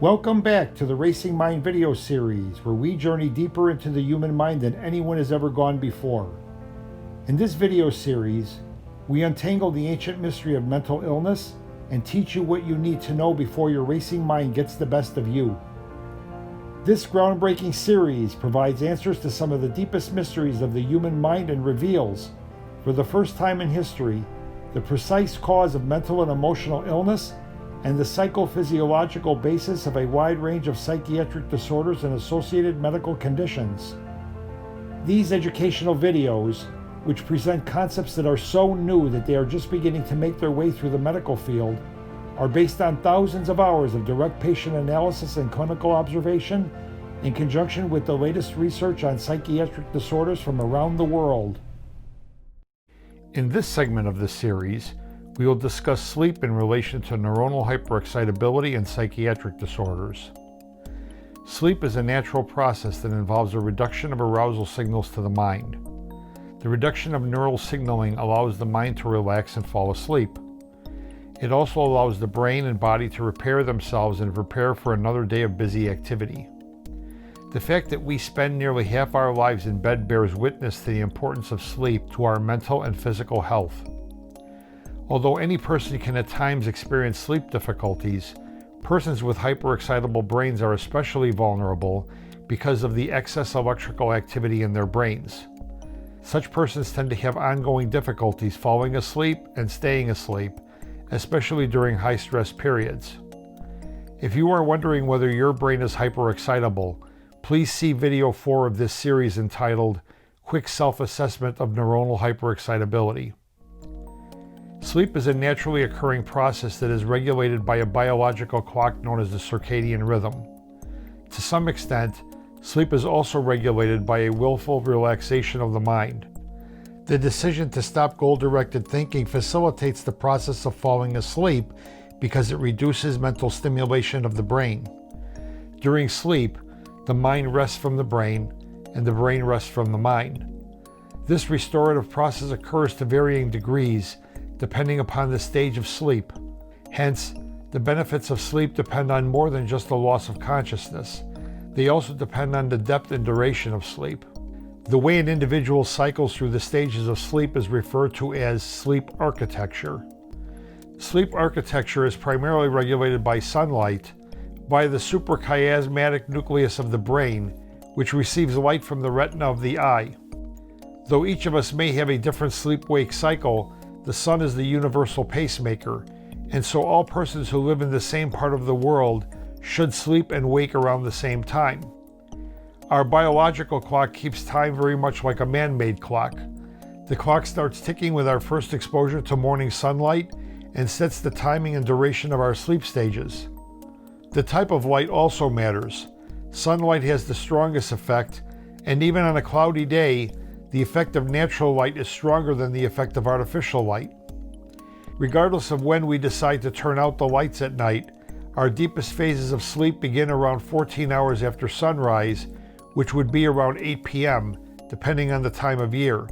Welcome back to the Racing Mind video series, where we journey deeper into the human mind than anyone has ever gone before. In this video series, we untangle the ancient mystery of mental illness and teach you what you need to know before your racing mind gets the best of you. This groundbreaking series provides answers to some of the deepest mysteries of the human mind and reveals, for the first time in history, the precise cause of mental and emotional illness and the psychophysiological basis of a wide range of psychiatric disorders and associated medical conditions. These educational videos, which present concepts that are so new that they are just beginning to make their way through the medical field, are based on thousands of hours of direct patient analysis and clinical observation in conjunction with the latest research on psychiatric disorders from around the world. In this segment of this series, we will discuss sleep in relation to neuronal hyperexcitability and psychiatric disorders. Sleep is a natural process that involves a reduction of arousal signals to the mind. The reduction of neural signaling allows the mind to relax and fall asleep. It also allows the brain and body to repair themselves and prepare for another day of busy activity. The fact that we spend nearly half our lives in bed bears witness to the importance of sleep to our mental and physical health. Although any person can at times experience sleep difficulties, persons with hyperexcitable brains are especially vulnerable because of the excess electrical activity in their brains. Such persons tend to have ongoing difficulties falling asleep and staying asleep, especially during high-stress periods. If you are wondering whether your brain is hyperexcitable, please see video 4 of this series entitled Quick Self-Assessment of Neuronal Hyperexcitability. Sleep is a naturally occurring process that is regulated by a biological clock known as the circadian rhythm. To some extent, sleep is also regulated by a willful relaxation of the mind. The decision to stop goal-directed thinking facilitates the process of falling asleep because it reduces mental stimulation of the brain. During sleep, the mind rests from the brain, and the brain rests from the mind. This restorative process occurs to varying degrees, depending upon the stage of sleep. Hence, the benefits of sleep depend on more than just the loss of consciousness. They also depend on the depth and duration of sleep. The way an individual cycles through the stages of sleep is referred to as sleep architecture. Sleep architecture is primarily regulated by sunlight, by the suprachiasmatic nucleus of the brain, which receives light from the retina of the eye. Though each of us may have a different sleep-wake cycle, the sun is the universal pacemaker, and so all persons who live in the same part of the world should sleep and wake around the same time. Our biological clock keeps time very much like a man-made clock. The clock starts ticking with our first exposure to morning sunlight and sets the timing and duration of our sleep stages. The type of light also matters. Sunlight has the strongest effect, and even on a cloudy day, the effect of natural light is stronger than the effect of artificial light. Regardless of when we decide to turn out the lights at night, our deepest phases of sleep begin around 14 hours after sunrise, which would be around 8 p.m., depending on the time of year.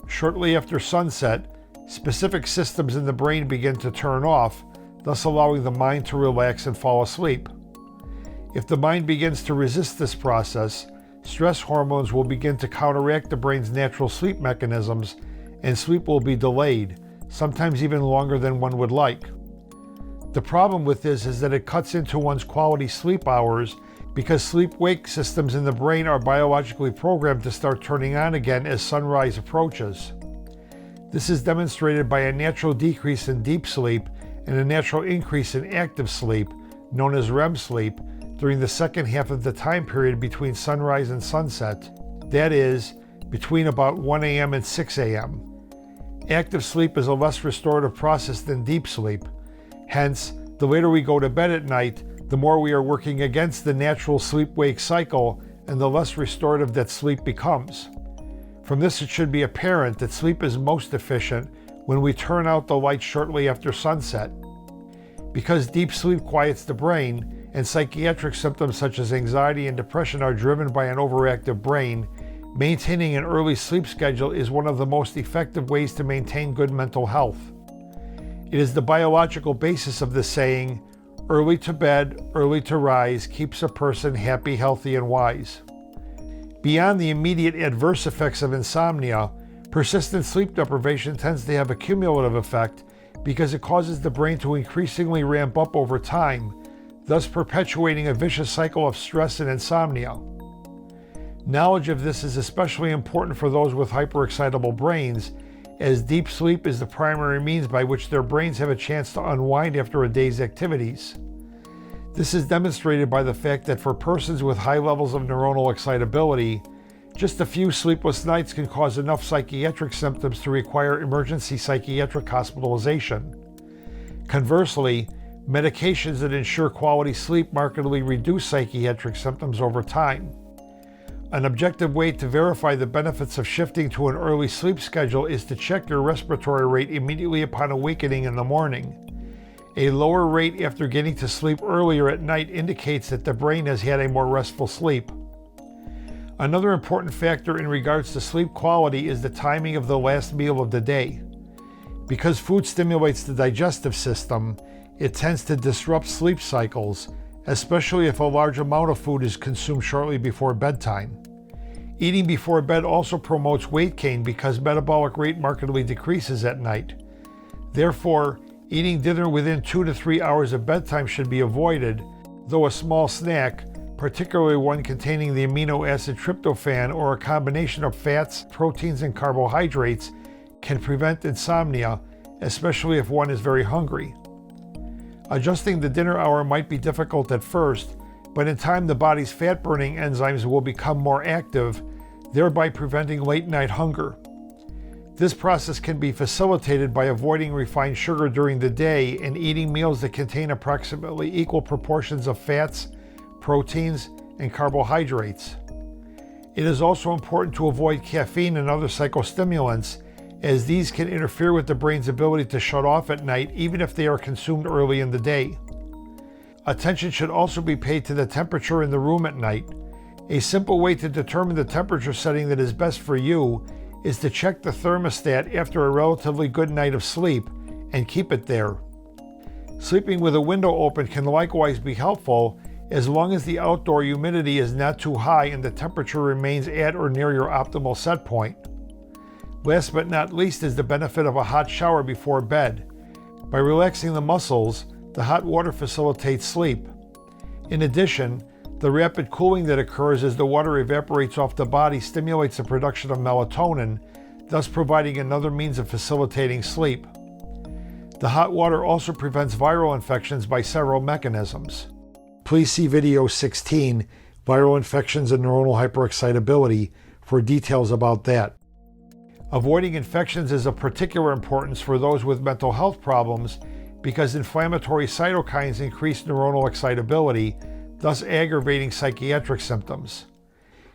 Shortly after sunset, specific systems in the brain begin to turn off, thus allowing the mind to relax and fall asleep. If the mind begins to resist this process, stress hormones will begin to counteract the brain's natural sleep mechanisms, and sleep will be delayed, sometimes even longer than one would like. The problem with this is that it cuts into one's quality sleep hours because sleep-wake systems in the brain are biologically programmed to start turning on again as sunrise approaches. This is demonstrated by a natural decrease in deep sleep and a natural increase in active sleep, known as REM sleep, during the second half of the time period between sunrise and sunset, that is, between about 1 a.m. and 6 a.m. Active sleep is a less restorative process than deep sleep. Hence, the later we go to bed at night, the more we are working against the natural sleep-wake cycle and the less restorative that sleep becomes. From this, it should be apparent that sleep is most efficient when we turn out the light shortly after sunset. Because deep sleep quiets the brain, and psychiatric symptoms such as anxiety and depression are driven by an overactive brain, maintaining an early sleep schedule is one of the most effective ways to maintain good mental health. It is the biological basis of the saying, Early to bed, early to rise keeps a person happy, healthy, and wise. Beyond the immediate adverse effects of insomnia, persistent sleep deprivation tends to have a cumulative effect because it causes the brain to increasingly ramp up over time, thus perpetuating a vicious cycle of stress and insomnia. Knowledge of this is especially important for those with hyperexcitable brains, as deep sleep is the primary means by which their brains have a chance to unwind after a day's activities. This is demonstrated by the fact that for persons with high levels of neuronal excitability, just a few sleepless nights can cause enough psychiatric symptoms to require emergency psychiatric hospitalization. Conversely, medications that ensure quality sleep markedly reduce psychiatric symptoms over time. An objective way to verify the benefits of shifting to an early sleep schedule is to check your respiratory rate immediately upon awakening in the morning. A lower rate after getting to sleep earlier at night indicates that the brain has had a more restful sleep. Another important factor in regards to sleep quality is the timing of the last meal of the day. Because food stimulates the digestive system, it tends to disrupt sleep cycles, especially if a large amount of food is consumed shortly before bedtime. Eating before bed also promotes weight gain because metabolic rate markedly decreases at night. Therefore, eating dinner within 2 to 3 hours of bedtime should be avoided, though a small snack, particularly one containing the amino acid tryptophan or a combination of fats, proteins, and carbohydrates, can prevent insomnia, especially if one is very hungry. Adjusting the dinner hour might be difficult at first, but in time the body's fat-burning enzymes will become more active, thereby preventing late-night hunger. This process can be facilitated by avoiding refined sugar during the day and eating meals that contain approximately equal proportions of fats, proteins, and carbohydrates. It is also important to avoid caffeine and other psychostimulants, as these can interfere with the brain's ability to shut off at night even if they are consumed early in the day. Attention should also be paid to the temperature in the room at night. A simple way to determine the temperature setting that is best for you is to check the thermostat after a relatively good night of sleep and keep it there. Sleeping with a window open can likewise be helpful as long as the outdoor humidity is not too high and the temperature remains at or near your optimal set point. Last but not least is the benefit of a hot shower before bed. By relaxing the muscles, the hot water facilitates sleep. In addition, the rapid cooling that occurs as the water evaporates off the body stimulates the production of melatonin, thus providing another means of facilitating sleep. The hot water also prevents viral infections by several mechanisms. Please see video 16, Viral Infections and Neuronal Hyperexcitability, for details about that. Avoiding infections is of particular importance for those with mental health problems because inflammatory cytokines increase neuronal excitability, thus aggravating psychiatric symptoms.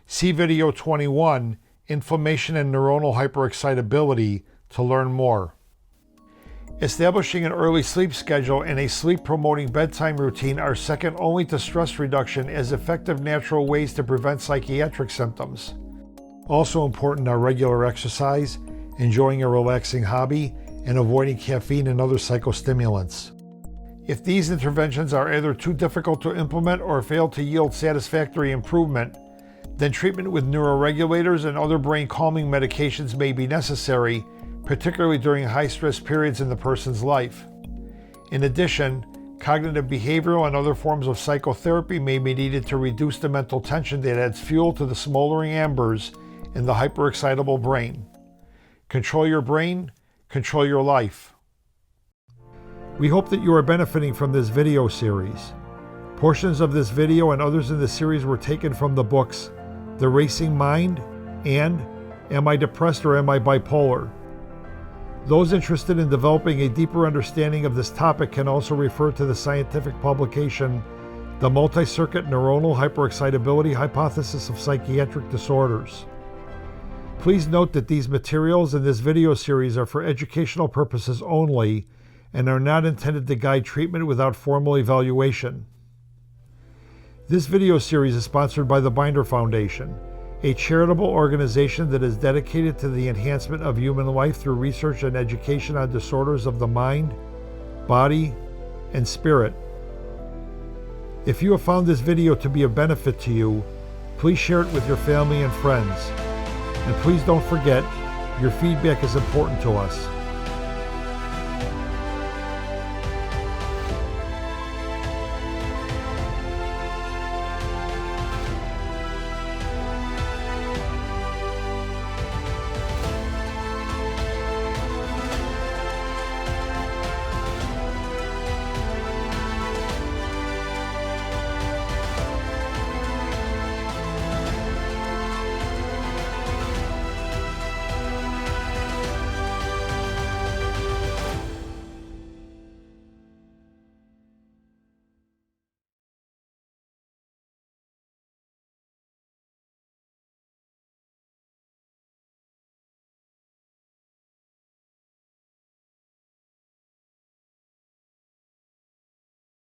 See video 21, Inflammation and Neuronal Hyperexcitability, to learn more. Establishing an early sleep schedule and a sleep-promoting bedtime routine are second only to stress reduction as effective natural ways to prevent psychiatric symptoms. Also important are regular exercise, enjoying a relaxing hobby, and avoiding caffeine and other psychostimulants. If these interventions are either too difficult to implement or fail to yield satisfactory improvement, then treatment with neuroregulators and other brain-calming medications may be necessary, particularly during high-stress periods in the person's life. In addition, cognitive behavioral and other forms of psychotherapy may be needed to reduce the mental tension that adds fuel to the smoldering embers in the hyperexcitable brain. Control your brain, control your life. We hope that you are benefiting from this video series. Portions of this video and others in the series were taken from the books The Racing Mind and Am I Depressed or Am I Bipolar? Those interested in developing a deeper understanding of this topic can also refer to the scientific publication The Multi-Circuit Neuronal Hyperexcitability Hypothesis of Psychiatric Disorders. Please note that these materials in this video series are for educational purposes only and are not intended to guide treatment without formal evaluation. This video series is sponsored by the Binder Foundation, a charitable organization that is dedicated to the enhancement of human life through research and education on disorders of the mind, body, and spirit. If you have found this video to be of benefit to you, please share it with your family and friends. And please don't forget, your feedback is important to us.